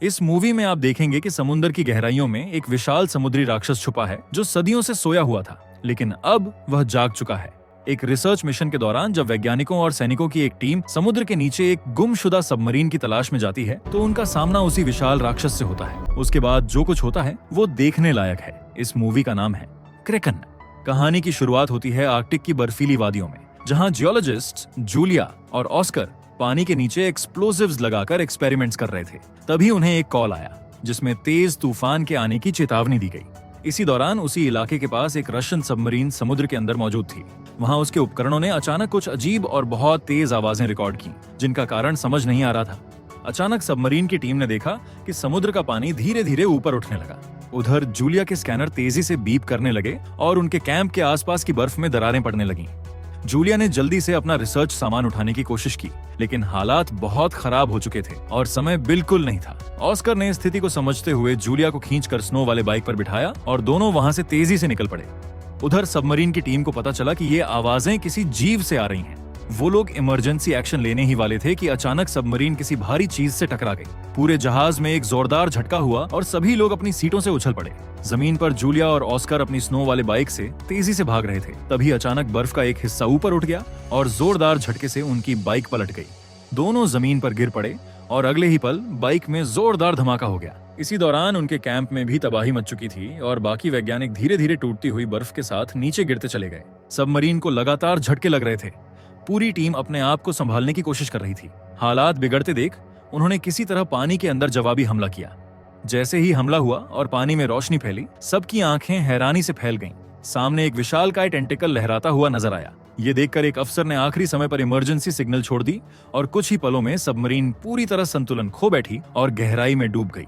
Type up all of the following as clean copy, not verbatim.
इस मूवी में आप देखेंगे कि समुद्र की गहराइयों में एक विशाल समुद्री राक्षस छुपा है जो सदियों से सोया हुआ था, लेकिन अब वह जाग चुका है। एक रिसर्च मिशन के दौरान जब वैज्ञानिकों और सैनिकों की एक टीम समुद्र के नीचे एक गुमशुदा सबमरीन की तलाश में जाती है तो उनका सामना उसी विशाल राक्षस से होता है। उसके बाद जो कुछ होता है वो देखने लायक है। इस मूवी का नाम है क्रेकन। कहानी की शुरुआत होती है आर्कटिक की बर्फीली वादियों में, जहां जियोलॉजिस्ट जूलिया और ऑस्कर पानी के नीचे एक्सप्लोजिव्स लगाकर एक्सपेरिमेंट्स कर रहे थे। तभी उन्हें एक कॉल आया जिसमें तेज तूफान के आने की चेतावनी दी गई। इसी दौरान उसी इलाके के पास एक रशियन सबमरीन समुद्र के अंदर मौजूद थी। वहां उसके उपकरणों ने अचानक कुछ अजीब और बहुत तेज आवाजें रिकॉर्ड की, जिनका कारण समझ नहीं आ रहा था। अचानक सबमरीन की टीम ने देखा कि समुद्र का पानी धीरे धीरे ऊपर उठने लगा। उधर जूलिया के स्कैनर तेजी से बीप करने लगे और उनके कैंप के आसपास की बर्फ में दरारें पड़ने लगीं। जूलिया ने जल्दी से अपना रिसर्च सामान उठाने की कोशिश की, लेकिन हालात बहुत खराब हो चुके थे और समय बिल्कुल नहीं था। ऑस्कर ने स्थिति को समझते हुए जूलिया को खींचकर स्नो वाले बाइक पर बिठाया और दोनों वहां से तेजी से निकल पड़े। उधर सबमरीन की टीम को पता चला कि ये आवाजें किसी जीव से आ रही हैं। वो लोग इमरजेंसी एक्शन लेने ही वाले थे कि अचानक सबमरीन किसी भारी चीज से टकरा गई। पूरे जहाज में एक जोरदार झटका हुआ और सभी लोग अपनी सीटों से उछल पड़े। जमीन पर जूलिया और ऑस्कर अपनी स्नो वाले बाइक से तेजी से भाग रहे थे। तभी अचानक बर्फ का एक हिस्सा ऊपर उठ गया और जोरदार झटके से उनकी बाइक पलट गई। दोनों जमीन पर गिर पड़े और अगले ही पल बाइक में जोरदार धमाका हो गया। इसी दौरान उनके कैंप में भी तबाही मच चुकी थी और बाकी वैज्ञानिक धीरे धीरे टूटती हुई बर्फ के साथ नीचे गिरते चले गए। सबमरीन को लगातार झटके लग रहे थे। पूरी टीम अपने आप को संभालने की कोशिश कर रही थी। हालात बिगड़ते देख उन्होंने किसी तरह पानी के अंदर जवाबी हमला किया। जैसे ही हमला हुआ और पानी में रोशनी फैली, सबकी आंखें हैरानी से फैल गईं। सामने एक विशालकाय टेंटिकल लहराता हुआ नजर आया। ये देखकर एक अफसर ने आखिरी समय पर इमरजेंसी सिग्नल छोड़ दी और कुछ ही पलों में सबमरीन पूरी तरह संतुलन खो बैठी और गहराई में डूब गई।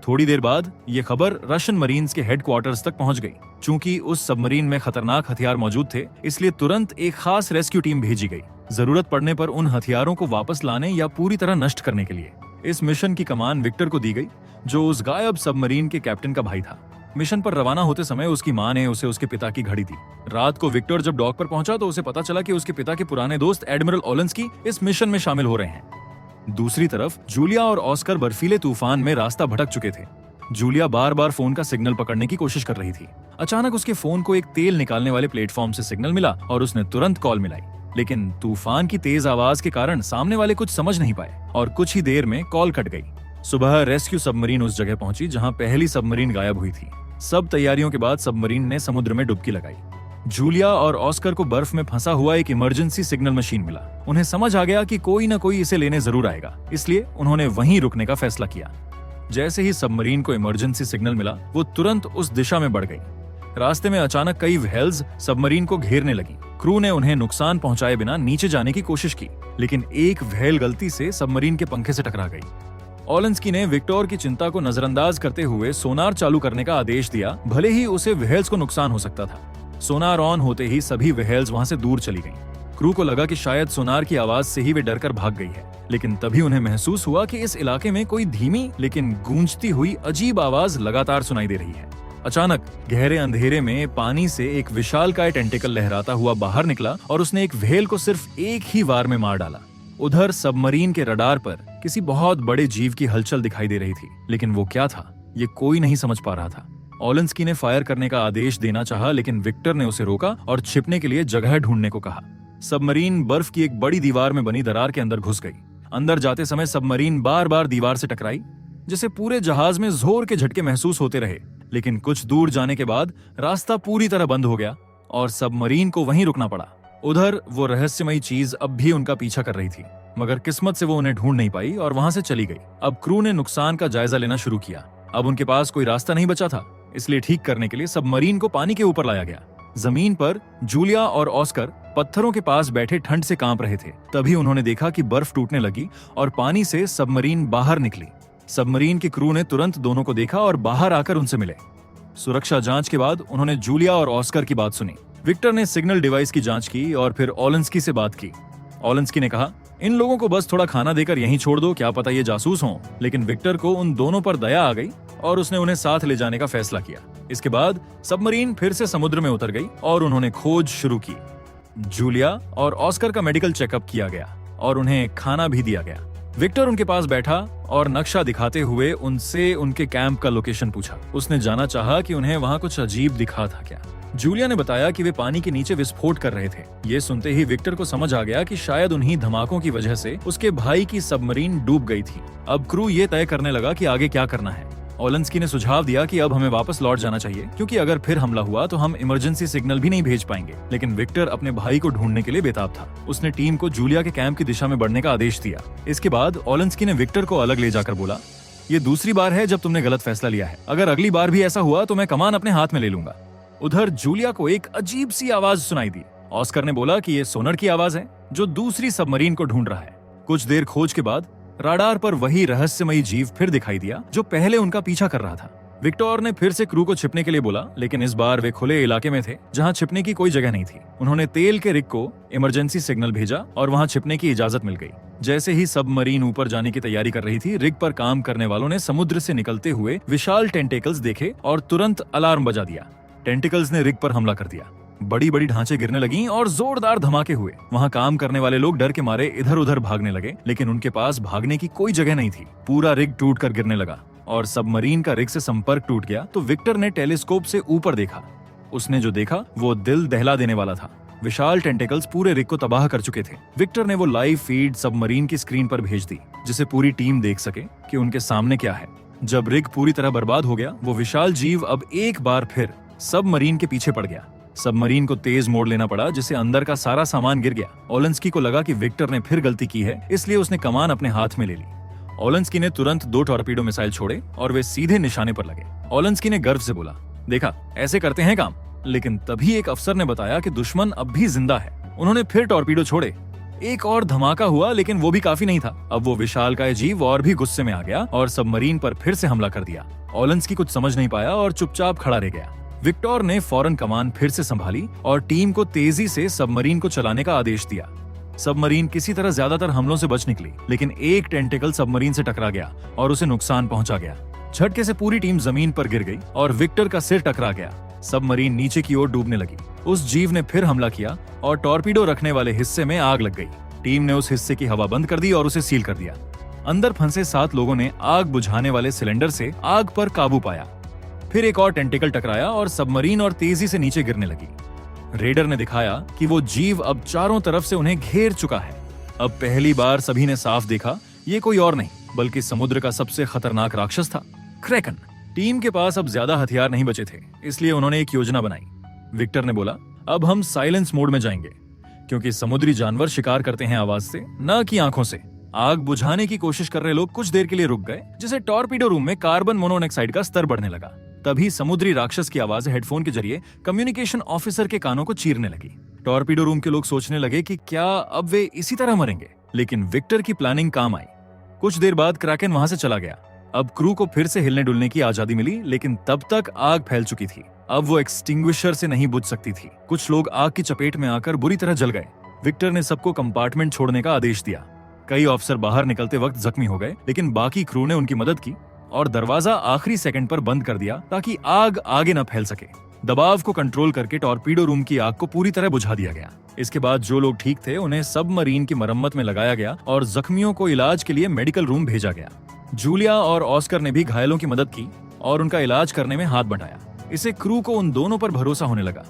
थोड़ी देर बाद ये खबर रशियन मरीन्स के हेडक्वार्टर्स तक पहुंच गई। चूंकि उस सबमरीन में खतरनाक हथियार मौजूद थे, इसलिए तुरंत एक खास रेस्क्यू टीम भेजी गई, जरूरत पड़ने पर उन हथियारों को वापस लाने या पूरी तरह नष्ट करने के लिए। इस मिशन की कमान विक्टर को दी गई, जो उस गायब सबमरीन के कैप्टन का भाई था। मिशन पर रवाना होते समय उसकी मां ने उसे उसके पिता की घड़ी दी। रात को विक्टर जब डॉक पर पहुंचा तो उसे पता चला कि उसके पिता के पुराने दोस्त एडमिरल ओलेंस्की इस मिशन में शामिल हो रहे हैं। दूसरी तरफ जूलिया और ऑस्कर बर्फीले तूफान में रास्ता भटक चुके थे। जूलिया बार बार फोन का सिग्नल पकड़ने की कोशिश कर रही थी। अचानक उसके फोन को एक तेल निकालने वाले प्लेटफॉर्म से सिग्नल मिला और उसने तुरंत कॉल मिलाई, लेकिन तूफान की तेज आवाज के कारण सामने वाले कुछ समझ नहीं पाए और कुछ ही देर में कॉल कट गई। सुबह रेस्क्यू सबमरीन उस जगह पहुंची जहां पहली सबमरीन गायब हुई थी। सब तैयारियों के बाद सबमरीन ने समुद्र में डुबकी लगाई। जूलिया और ऑस्कर को बर्फ में फंसा हुआ एक इमरजेंसी सिग्नल मशीन मिला। उन्हें समझ आ गया कि कोई न कोई इसे लेने जरूर आएगा, इसलिए उन्होंने वहीं रुकने का फैसला किया। जैसे ही सबमरीन को इमरजेंसी सिग्नल मिला, वो तुरंत उस दिशा में बढ़ गई। रास्ते में अचानक कई व्हेल्स सबमरीन को घेरने लगी। क्रू ने उन्हें नुकसान पहुंचाए बिना नीचे जाने की कोशिश की, लेकिन एक व्हेल गलती से सबमरीन के पंखे से टकरा गई। ओलेंस्की ने विक्टर की चिंता को नजरअंदाज करते हुए सोनार चालू करने का आदेश दिया, भले ही उसे व्हेल्स को नुकसान हो सकता था। सोनार ऑन होते ही सभी व्हेल्स वहां से दूर चली गईं। क्रू को लगा कि शायद सोनार की आवाज से ही वे डरकर भाग गई है, लेकिन तभी उन्हें महसूस हुआ कि इस इलाके में कोई धीमी लेकिन गूंजती हुई अजीब आवाज लगातार सुनाई दे रही है। अचानक गहरे अंधेरे में पानी से एक विशालकाय टेंटिकल लहराता हुआ बाहर निकला और उसने एक व्हेल को सिर्फ एक ही वार में मार डाला। उधर सबमरीन के रडार पर किसी बहुत बड़े जीव की हलचल दिखाई दे रही थी, लेकिन वो क्या था ये कोई नहीं समझ पा रहा था। ओलेंस्की ने फायर करने का आदेश देना चाहा, लेकिन विक्टर ने उसे रोका और छिपने के लिए जगह ढूंढने को कहा। सबमरीन बर्फ की एक बड़ी दीवार में बनी दरार के अंदर घुस गई। अंदर जाते समय सबमरीन बार बार दीवार से टकराई, जिससे पूरे जहाज में जोर के झटके महसूस होते रहे। लेकिन कुछ दूर जाने के बाद रास्ता पूरी तरह बंद हो गया और सबमरीन को वहीं रुकना पड़ा। उधर वो रहस्यमयी चीज अब भी उनका पीछा कर रही थी, मगर किस्मत से वो उन्हें ढूंढ नहीं पाई और वहां से चली गई। अब क्रू ने नुकसान का जायजा लेना शुरू किया। अब उनके पास कोई रास्ता नहीं बचा था, इसलिए ठीक करने के लिए सबमरीन को पानी के ऊपर लाया गया। जमीन पर जूलिया और ऑस्कर पत्थरों के पास बैठे ठंड से कांप रहे थे। तभी उन्होंने देखा कि बर्फ टूटने लगी और पानी से सबमरीन बाहर निकली। सबमरीन के क्रू ने तुरंत दोनों को देखा और बाहर आकर उनसे मिले। सुरक्षा जांच के बाद उन्होंने जूलिया और ऑस्कर की बात सुनी। विक्टर ने सिग्नल डिवाइस की जांच की और फिर ओलेंस्की से बात की। ओलेंस्की ने कहा, इन लोगों को बस थोड़ा खाना देकर यहीं छोड़ दो, क्या पता ये जासूस हों। लेकिन विक्टर को उन दोनों पर दया आ गई और उसने उन्हें साथ ले जाने का फैसला किया। इसके बाद सबमरीन फिर से समुद्र में उतर गई और उन्होंने खोज शुरू की। जूलिया और ऑस्कर का मेडिकल चेकअप किया गया और उन्हें खाना भी दिया गया। विक्टर उनके पास बैठा और नक्शा दिखाते हुए उनसे उनके कैंप का लोकेशन पूछा। उसने जानना चाहा कि उन्हें वहाँ कुछ अजीब दिखा था क्या। जूलिया ने बताया कि वे पानी के नीचे विस्फोट कर रहे थे। ये सुनते ही विक्टर को समझ आ गया कि शायद उन्हीं धमाकों की वजह से उसके भाई की सबमरीन डूब गई थी। अब क्रू ये तय करने लगा कि आगे क्या करना है। ओलेंस्की ने सुझाव दिया कि अब हमें वापस लौट जाना चाहिए, क्योंकि अगर फिर हमला हुआ तो हम इमरजेंसी सिग्नल भी नहीं भेज पाएंगे। लेकिन विक्टर अपने भाई को ढूंढने के लिए बेताब था। उसने टीम को जूलिया के कैंप की दिशा में बढ़ने का आदेश दिया। इसके बाद ओलेंस्की ने विक्टर को अलग ले जाकर बोला, ये दूसरी बार है जब तुमने गलत फैसला लिया है। अगर अगली बार भी ऐसा हुआ तो मैं कमान अपने हाथ में ले लूंगा। उधर जूलिया को एक अजीब सी आवाज सुनाई दी। ऑस्कर ने बोला कि ये सोनर की आवाज है जो दूसरी सबमरीन को ढूंढ रहा है। कुछ देर खोज के बाद राडार पर वही रहस्यमयी जीव फिर दिखाई दिया जो पहले उनका पीछा कर रहा था। विक्टर ने फिर से क्रू को छिपने के लिए बोला, लेकिन इस बार वे खुले इलाके में थे जहां छिपने की कोई जगह नहीं थी। उन्होंने तेल के रिग को इमरजेंसी सिग्नल भेजा और वहां छिपने की इजाजत मिल गई। जैसे ही सबमरीन ऊपर जाने की तैयारी कर रही थी, रिग पर काम करने वालों ने समुद्र से निकलते हुए विशाल टेंटेकल्स देखे और तुरंत अलार्म बजा दिया। टेंटिकल्स ने रिग पर हमला कर दिया। बड़ी बड़ी ढांचे गिरने लगी और जोरदार धमाके हुए। वहां काम करने वाले लोग डर के मारे इधर उधर भागने लगे, लेकिन उनके पास भागने की कोई जगह नहीं थी। पूरा रिग टूटकर गिरने लगा और सबमरीन का रिग से संपर्क टूट गया। तो विक्टर ने टेलीस्कोप से ऊपर देखा। उसने जो देखा वो दिल दहला देने वाला था। विशाल टेंटिकल्स पूरे रिग को तबाह कर चुके थे। विक्टर ने वो लाइव फीड सबमरीन की स्क्रीन पर भेज दी, जिसे पूरी टीम देख सके कि उनके सामने क्या है। जब रिग पूरी तरह बर्बाद हो गया, वो विशाल जीव अब एक बार फिर सबमरीन के पीछे पड़ गया। सबमरीन को तेज मोड़ लेना पड़ा, जिससे अंदर का सारा सामान गिर गया। ओलेंस्की को लगा कि विक्टर ने फिर गलती की है, इसलिए उसने कमान अपने हाथ में ले ली। ओलेंस्की ने तुरंत 2 टॉर्पीडो मिसाइल छोड़े और वे सीधे निशाने पर लगे। ओलेंस्की ने गर्व से बोला, देखा ऐसे करते हैं काम। लेकिन तभी एक अफसर ने बताया कि दुश्मन अब भी जिंदा है। उन्होंने फिर टॉर्पीडो छोड़े। एक और धमाका हुआ, लेकिन वो भी काफी नहीं था। अब वो विशालकाय जीव और भी गुस्से में आ गया और सबमरीन पर फिर से हमला कर दिया। ओलेंस्की कुछ समझ नहीं पाया और चुपचाप खड़ा रह गया। विक्टर ने फौरन कमान फिर से संभाली और टीम को तेजी से सबमरीन को चलाने का आदेश दिया। सबमरीन किसी तरह ज्यादातर हमलों से बच निकली, लेकिन एक टेंटिकल सबमरीन से टकरा गया और उसे नुकसान पहुंचा गया। झटके से पूरी टीम जमीन पर गिर गई और विक्टर का सिर टकरा गया। सबमरीन नीचे की ओर डूबने लगी। उस जीव ने फिर हमला किया और टॉर्पीडो रखने वाले हिस्से में आग लग गई। टीम ने उस हिस्से की हवा बंद कर दी और उसे सील कर दिया। अंदर फंसे 7 लोगों ने आग बुझाने वाले सिलेंडर से आग पर काबू पाया। फिर एक और टेंटिकल टकराया और सबमरीन और तेजी से नीचे गिरने लगी। रेडर ने दिखाया कि वो जीव अब चारों तरफ से उन्हें घेर चुका है। अब पहली बार सभी ने साफ देखा, ये कोई और नहीं बल्कि समुद्र का सबसे खतरनाक राक्षस था, क्रैकन। टीम के पास अब ज्यादा हथियार नहीं बचे थे, इसलिए उन्होंने एक योजना बनाई। विक्टर ने बोला, अब हम साइलेंस मोड में जाएंगे, क्योंकि समुद्री जानवर शिकार करते हैं आवाज से, न कि आंखों से। आग बुझाने की कोशिश कर रहे लोग कुछ देर के लिए रुक गए, जिससे टॉर्पीडो रूम में कार्बन मोनोऑक्साइड का स्तर बढ़ने लगा। तभी समुद्री राक्षस की आवाज हेडफोन के जरिए कम्युनिकेशन ऑफिसर के कानों को चीरने लगी। टॉर्पीडो रूम के लोग सोचने लगे कि क्या अब वे इसी तरह मरेंगे, लेकिन विक्टर की प्लानिंग काम आई। कुछ देर बाद क्रैकन वहां से चला गया। अब क्रू को फिर से हिलने डुलने की आजादी मिली, लेकिन तब तक आग फैल चुकी थी। अब वो एक्सटिंग्विशर से नहीं बुझ सकती थी। कुछ लोग आग की चपेट में आकर बुरी तरह जल गए। विक्टर ने सबको कंपार्टमेंट छोड़ने का आदेश दिया। कई ऑफिसर बाहर निकलते वक्त जख्मी हो गए, लेकिन बाकी क्रू ने उनकी मदद की और दरवाजा आखिरी सेकंड पर बंद कर दिया ताकि आग आगे न फैल सके। दबाव को कंट्रोल करके टॉर्पीडो रूम की आग को पूरी तरह बुझा दिया गया। इसके बाद जो लोग ठीक थे उन्हें सबमरीन की मरम्मत में लगाया गया और जख्मियों को इलाज के लिए मेडिकल रूम भेजा गया। जूलिया और ऑस्कर ने भी घायलों की मदद की और उनका इलाज करने में हाथ बढ़ाया। इससे क्रू को उन दोनों पर भरोसा होने लगा।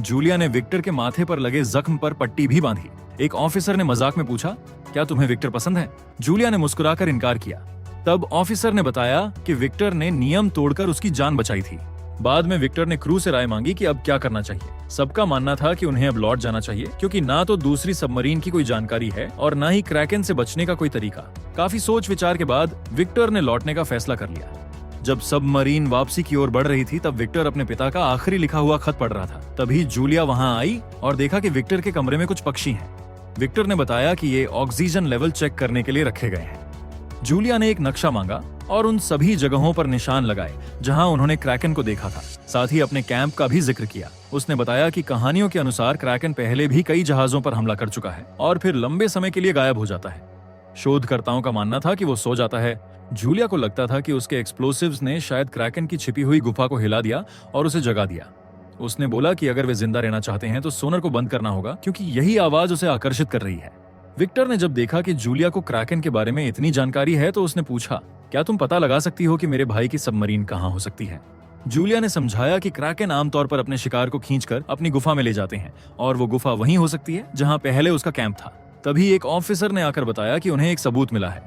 जूलिया ने विक्टर के माथे पर लगे जख्म पर पट्टी भी बांधी। एक ऑफिसर ने मजाक में पूछा, क्या तुम्हें विक्टर पसंद है? जूलिया ने मुस्कुराकर इनकार किया। तब ऑफिसर ने बताया कि विक्टर ने नियम तोड़कर उसकी जान बचाई थी। बाद में विक्टर ने क्रू से राय मांगी कि अब क्या करना चाहिए। सबका मानना था कि उन्हें अब लौट जाना चाहिए, क्योंकि ना तो दूसरी सबमरीन की कोई जानकारी है और ना ही क्रैकन से बचने का कोई तरीका। काफी सोच विचार के बाद विक्टर ने लौटने का फैसला कर लिया। जब सबमरीन वापसी की ओर बढ़ रही थी, तब विक्टर अपने पिता का आखिरी लिखा हुआ खत पढ़ रहा था। तभी जूलिया वहां आई और देखा कि विक्टर के कमरे में कुछ पक्षी हैं। विक्टर ने बताया कि ये ऑक्सीजन लेवल चेक करने के लिए रखे गए हैं। जूलिया ने एक नक्शा मांगा और उन सभी जगहों पर निशान लगाए जहां उन्होंने क्रैकन को देखा था। साथ ही अपने कैंप का भी जिक्र किया। उसने बताया कि कहानियों के अनुसार क्रैकन पहले भी कई जहाजों पर हमला कर चुका है और फिर लंबे समय के लिए गायब हो जाता है। शोधकर्ताओं का मानना था कि वो सो जाता है। जूलिया को लगता था कि उसके एक्सप्लोसिव्स ने शायद क्रैकन की छिपी हुई गुफा को हिला दिया और उसे जगा दिया। उसने बोला कि अगर वे जिंदा रहना चाहते हैं तो सोनर को बंद करना होगा, क्योंकि यही आवाज उसे आकर्षित कर रही है। विक्टर ने जब देखा कि जूलिया को क्रैकन के बारे में इतनी जानकारी है तो उसने पूछा, क्या तुम पता लगा सकती हो कि मेरे भाई की सबमरीन कहाँ हो सकती है? जूलिया ने समझाया कि क्रैकन आमतौर पर अपने शिकार को खींचकर अपनी गुफा में ले जाते हैं और वो गुफा वहीं हो सकती है जहां पहले उसका कैंप था। तभी एक ऑफिसर ने आकर बताया कि उन्हें एक सबूत मिला है।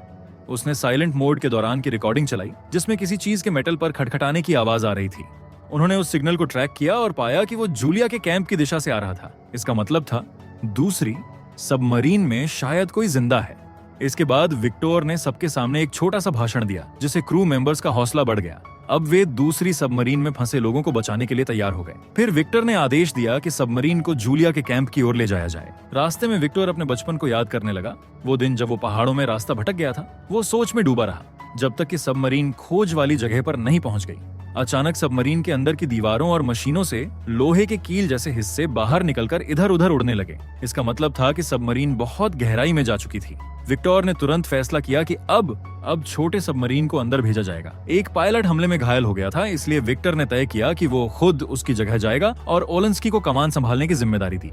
उसने साइलेंट मोड के दौरान की रिकॉर्डिंग चलाई जिसमें किसी चीज के मेटल पर खटखटाने की आवाज आ रही थी। उन्होंने उस सिग्नल को ट्रैक किया और पाया कि वो जूलिया के कैंप की दिशा से आ रहा था। इसका मतलब था दूसरी सबमरीन में शायद कोई जिंदा है। इसके बाद विक्टर ने सबके सामने एक छोटा सा भाषण दिया जिससे क्रू मेंबर्स का हौसला बढ़ गया। अब वे दूसरी सबमरीन में फंसे लोगों को बचाने के लिए तैयार हो गए। फिर विक्टर ने आदेश दिया कि सबमरीन को जूलिया के कैंप की ओर ले जाया जाए। रास्ते में विक्टर अपने बचपन को याद करने लगा। वो दिन जब वो पहाड़ों में रास्ता भटक गया था। वो सोच में डूबा रहा जब तक कि सबमरीन खोज वाली जगह पर नहीं पहुंच गई। अचानक सबमरीन के अंदर की दीवारों और मशीनों से लोहे के कील जैसे हिस्से बाहर निकलकर इधर उधर उड़ने लगे। इसका मतलब था कि सबमरीन बहुत गहराई में जा चुकी थी। विक्टर ने तुरंत फैसला किया कि अब छोटे सबमरीन को अंदर भेजा जाएगा। एक पायलट हमले में घायल हो गया था, इसलिए विक्टर ने तय किया कि वो खुद उसकी जगह जाएगा और ओलेंस्की को कमान संभालने की जिम्मेदारी दी।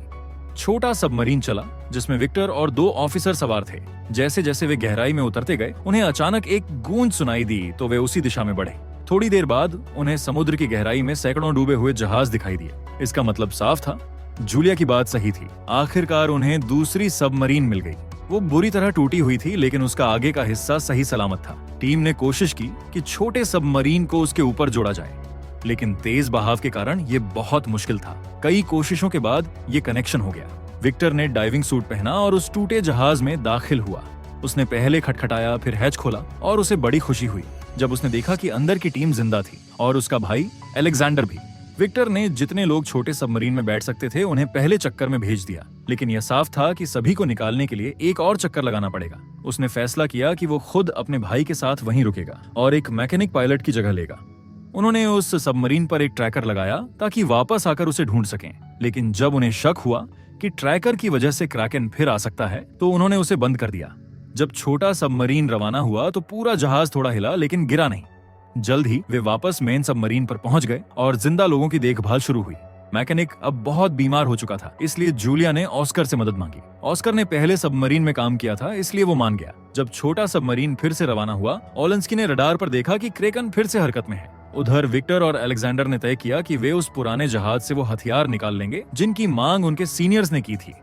छोटा सबमरीन चला जिसमें विक्टर और 2 ऑफिसर सवार थे। जैसे जैसे वे गहराई में उतरते गए उन्हें अचानक एक गूंज सुनाई दी तो वे उसी दिशा में बढ़े। थोड़ी देर बाद उन्हें समुद्र की गहराई में सैकड़ों डूबे हुए जहाज दिखाई दिए। इसका मतलब साफ था, जूलिया की बात सही थी। आखिरकार उन्हें दूसरी सबमरीन मिल गई। वो बुरी तरह टूटी हुई थी लेकिन उसका आगे का हिस्सा सही सलामत था। टीम ने कोशिश की कि छोटे सबमरीन को उसके ऊपर जोड़ा जाए, लेकिन तेज बहाव के कारण ये बहुत मुश्किल था। कई कोशिशों के बाद ये कनेक्शन हो गया। विक्टर ने डाइविंग सूट पहना और उस टूटे जहाज में दाखिल हुआ। उसने पहले खटखटाया, फिर हैच खोला और उसे बड़ी खुशी हुई जब उसने देखा कि अंदर की टीम जिंदा थी और उसका भाई अलेक्जेंडर भी। विक्टर ने जितने लोग छोटे सबमरीन में बैठ सकते थे उन्हें पहले चक्कर में भेज दिया, लेकिन यह साफ था कि सभी को निकालने के लिए एक और चक्कर लगाना पड़ेगा। उसने फैसला किया कि वो खुद अपने भाई के साथ वहीं रुकेगा और एक मैकेनिक पायलट की जगह लेगा। उन्होंने उस सबमरीन पर एक ट्रैकर लगाया ताकि वापस आकर उसे ढूंढ सकें, लेकिन जब उन्हें शक हुआ कि ट्रैकर की वजह से क्रैकन फिर आ सकता है तो उन्होंने उसे बंद कर दिया। जब छोटा सबमरीन रवाना हुआ तो पूरा जहाज थोड़ा हिला लेकिन गिरा नहीं। जल्द ही वे वापस मेन सबमरीन पर पहुंच गए और जिंदा लोगों की देखभाल शुरू हुई। मैकेनिक अब बहुत बीमार हो चुका था, इसलिए जूलिया ने ऑस्कर से मदद मांगी। ऑस्कर ने पहले सबमरीन में काम किया था, इसलिए वो मान गया। जब छोटा सबमरीन फिर से रवाना हुआ, ओलेंस्की ने रडार पर देखा कि क्रैकन फिर से हरकत में है। उधर विक्टर और अलेक्जेंडर ने तय किया कि वे उस पुराने जहाज से वो हथियार निकाल लेंगे जिनकी मांग उनके सीनियर्स ने की थी।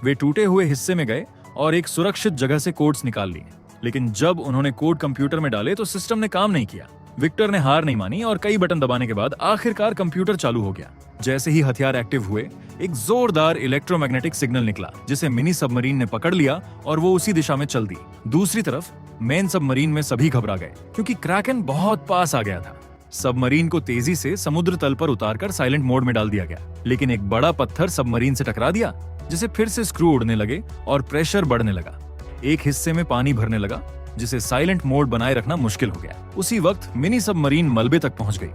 वे टूटे हुए हिस्से में गए और एक सुरक्षित जगह से कोड्स निकाल लिए, लेकिन जब उन्होंने कोड कंप्यूटर में डाले तो सिस्टम ने काम नहीं किया। विक्टर ने हार नहीं मानी और कई बटन दबाने के बाद आखिरकार कंप्यूटर चालू हो गया। जैसे ही हथियार एक्टिव हुए, एक जोरदार इलेक्ट्रोमैग्नेटिक सिग्नल निकला जिसे मिनी सबमरीन ने पकड़ लिया और वो उसी दिशा में चल दी। दूसरी तरफ मेन सबमरीन में सभी घबरा गए क्योंकि क्रैकन बहुत पास आ गया था। सबमरीन को तेजी से समुद्र तल पर उतारकर साइलेंट मोड में डाल दिया गया, लेकिन एक बड़ा पत्थर सबमरीन से टकरा दिया जिसे फिर से स्क्रू उड़ने लगे और प्रेशर बढ़ने लगा। एक हिस्से में पानी भरने लगा जिसे साइलेंट मोड बनाए रखना मुश्किल हो गया। उसी वक्त मिनी सबमरीन मलबे तक पहुंच गई।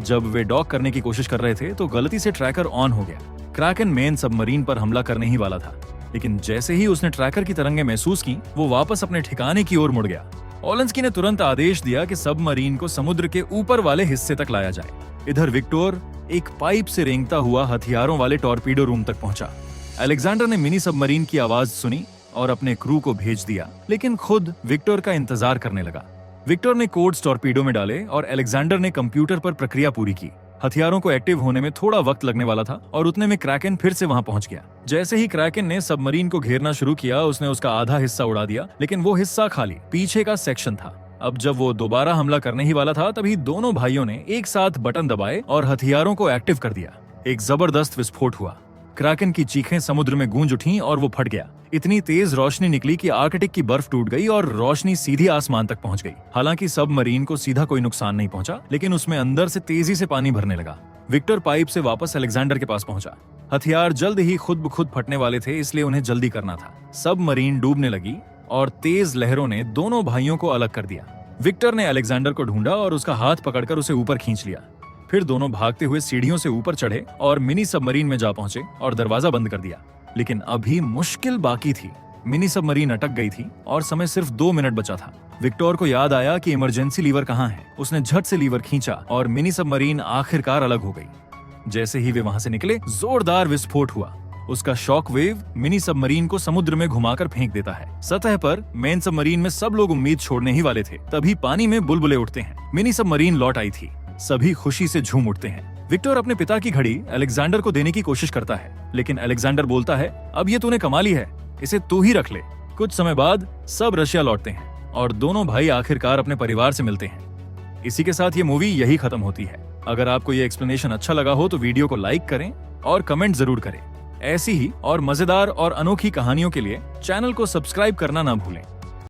जब वे डॉक करने की कोशिश कर रहे थे तो गलती से ट्रैकर ऑन हो गया। क्रैकन मेन सबमरीन पर हमला करने ही वाला था, लेकिन जैसे ही उसने ट्रैकर की तरंगें महसूस की, वो वापस अपने ठिकाने की ओर मुड़ गया। ओलेंस्की ने तुरंत आदेश दिया कि सबमरीन को समुद्र के ऊपर वाले हिस्से तक लाया जाए। इधर विक्टर एक पाइप से रेंगता हुआ हथियारों वाले टॉर्पीडो रूम तक पहुंचा। अलेक्जेंडर ने मिनी सबमरीन की आवाज सुनी और अपने क्रू को भेज दिया, लेकिन खुद विक्टर का इंतजार करने लगा। विक्टर ने कोड्स टॉर्पीडो में डाले और अलेक्जेंडर ने कंप्यूटर पर प्रक्रिया पूरी की। हथियारों को एक्टिव होने में थोड़ा वक्त लगने वाला था और उतने में क्रैकन फिर से वहां पहुंच गया। जैसे ही क्रैकन ने सबमरीन को घेरना शुरू किया, उसने उसका आधा हिस्सा उड़ा दिया, लेकिन वो हिस्सा खाली पीछे का सेक्शन था। अब जब वो दोबारा हमला करने ही वाला था, तभी दोनों भाइयों ने एक साथ बटन दबाए और हथियारों को एक्टिव कर दिया। एक जबरदस्त विस्फोट हुआ। क्रैकन की चीखें समुद्र में गूंज उठीं और वो फट गया। इतनी तेज रोशनी निकली कि आर्कटिक की बर्फ टूट गई और रोशनी सीधी आसमान तक पहुंच गई। हालांकि सबमरीन को सीधा कोई नुकसान नहीं पहुंचा, लेकिन उसमें अंदर से तेजी से पानी भरने लगा। विक्टर पाइप से वापस अलेक्जेंडर के पास पहुंचा। हथियार जल्द ही खुद ब खुद फटने वाले थे, इसलिए उन्हें जल्दी करना था। सबमरीन डूबने लगी और तेज लहरों ने दोनों भाइयों को अलग कर दिया। विक्टर ने अलेक्जेंडर को ढूंढा और उसका हाथ पकड़कर उसे ऊपर खींच लिया। फिर दोनों भागते हुए सीढ़ियों से ऊपर चढ़े और मिनी सबमरीन में जा पहुंचे और दरवाजा बंद कर दिया। लेकिन अभी मुश्किल बाकी थी। मिनी सबमरीन अटक गई थी और समय सिर्फ 2 मिनट बचा था। विक्टर को याद आया कि इमरजेंसी लीवर कहाँ है। उसने झट से लीवर खींचा और मिनी सबमरीन आखिरकार अलग हो गई। जैसे ही वे वहां से निकले, जोरदार विस्फोट हुआ उसका शॉक वेव मिनी सबमरीन को समुद्र में घुमाकर फेंक देता है। सतह पर मेन सबमरीन में सब लोग उम्मीद छोड़ने ही वाले थे, तभी पानी में बुलबुले उठते हैं। मिनी सबमरीन लौट आई थी। सभी खुशी से झूम उठते हैं। विक्टर अपने पिता की घड़ी अलेक्जेंडर को देने की कोशिश करता है, लेकिन अलेक्जेंडर बोलता है, अब ये तूने कमा ली है, इसे तू ही रख ले। कुछ समय बाद सब रशिया लौटते हैं और दोनों भाई आखिरकार अपने परिवार से मिलते हैं। इसी के साथ ये मूवी यही खत्म होती है। अगर आपको ये एक्सप्लेनेशन अच्छा लगा हो तो वीडियो को लाइक करें और कमेंट जरूर करें। ऐसी ही और मजेदार और अनोखी कहानियों के लिए चैनल को सब्सक्राइब करना ना भूलें।